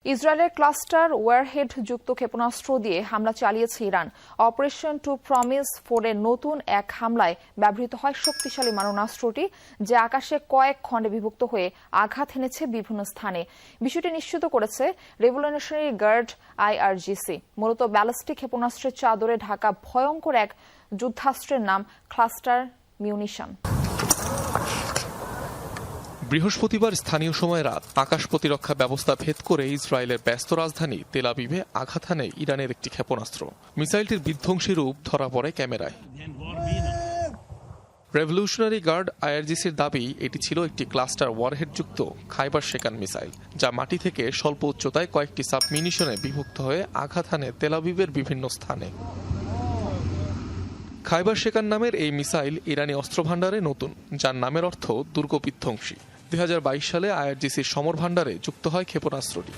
ইসরায়েলের cluster warhead যুক্ত ক্ষেপণাস্ত্র দিয়ে হামলা চালিয়েছে ইরান। অপারেশন টু প্রমিস 4-এর নতুন এক হামলায় ব্যবহৃত হয় শক্তিশালী মারণাস্ত্রটি, যা আকাশে কয়েক খণ্ডে বিভক্ত হয়ে আঘাত এনেছে বিভিন্ন স্থানে। বিষয়টি নিশ্চিত করেছে রেভলিউশনারি গার্ড IRGC। মূলত ব্যালিস্টিক ক্ষেপণাস্ত্রের চাদরে ঢাকা ভয়ঙ্কর এক যুদ্ধাস্ত্রের নাম ক্লাস্টার মিউনিশন। বৃহস্পতিবার স্থানীয় সময় রাত আকাশ প্রতিরক্ষা ব্যবস্থা ভেদ করে ইসরায়েলের ব্যস্ত রাজধানী তেল আবিবে আঘাত হানে ইরানের একটি ক্ষেপণাস্ত্র। মিসাইলটির বিধ্বংসী রূপ ধরা পড়ে ক্যামেরায়। রেভলিউশনারি গার্ড IRGCর দাবি, এটি ছিল একটি ক্লাস্টার ওয়ারহেডযুক্ত খাইবার শেকান মিসাইল, যা মাটি থেকে স্বল্প উচ্চতায় কয়েকটি সাবমিউনিশনে বিভক্ত হয়ে আঘাত হানে তেল আবিবের বিভিন্ন স্থানে। খাইবার শেকান নামের এই মিসাইল ইরানি অস্ত্রভাণ্ডারে নতুন, যার নামের অর্থ দুর্গ বিধ্বংসী। 2022 সালে IRGCর সমর ভাণ্ডারে যুক্ত হয় ক্ষেপণাস্ত্রটি।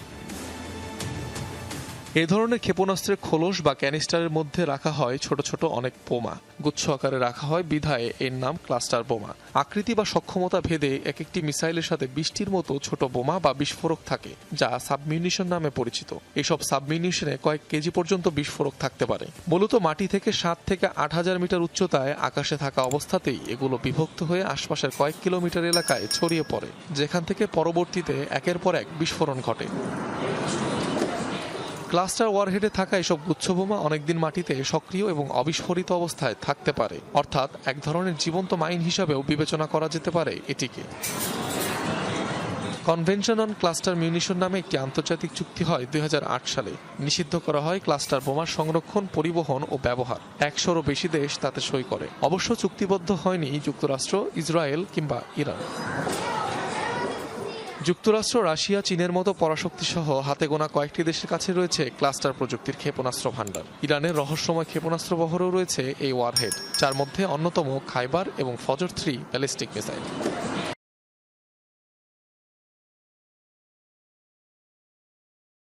এ ধরনের ক্ষেপণাস্ত্রের খোলস বা ক্যানিস্টারের মধ্যে রাখা হয় ছোট ছোট অনেক বোমা। গুচ্ছ আকারে রাখা হয় বিধায় এর নাম ক্লাস্টার বোমা। আকৃতি বা সক্ষমতা ভেদে এক একটি মিসাইলের সাথে 20টির মতো ছোট বোমা বা বিস্ফোরক থাকে, যা সাবমিউনিশন নামে পরিচিত। এসব সাবমিউনিশনে কয়েক কেজি পর্যন্ত বিস্ফোরক থাকতে পারে। মূলত মাটি থেকে 7 থেকে 8,000 মিটার উচ্চতায় আকাশে থাকা অবস্থাতেই এগুলো বিভক্ত হয়ে আশপাশের কয়েক কিলোমিটার এলাকায় ছড়িয়ে পড়ে, যেখান থেকে পরবর্তীতে একের পর এক বিস্ফোরণ ঘটে। ক্লাস্টার ওয়ারহেডে থাকা এসব গুচ্ছবোমা অনেকদিন মাটিতে সক্রিয় এবং অবিস্ফোরিত অবস্থায় থাকতে পারে, অর্থাৎ এক ধরনের জীবন্ত মাইন হিসাবেও বিবেচনা করা যেতে পারে এটিকে। কনভেনশন অন ক্লাস্টার মিউনিশন নামে একটি আন্তর্জাতিক চুক্তি হয় 2008 সালে। নিষিদ্ধ করা হয় ক্লাস্টার বোমার সংরক্ষণ, পরিবহন ও ব্যবহার। 100-রও বেশি দেশ তাতে সই করে। অবশ্য চুক্তিবদ্ধ হয়নি যুক্তরাষ্ট্র, ইসরায়েল কিংবা ইরান। যুক্তরাষ্ট্র, রাশিয়া, চীনের মতো পরাশক্তি সহ হাতে গোনা কয়েকটি দেশের কাছে রয়েছে ক্লাস্টার প্রযুক্তির ক্ষেপণাস্ত্র ভাণ্ডার। ইরানের রহস্যময় ক্ষেপণাস্ত্র বহরেও রয়েছে এই ওয়ারহেড, যার মধ্যে অন্যতম খাইবার এবং ফজর 3 ব্যালিস্টিক মিসাইল।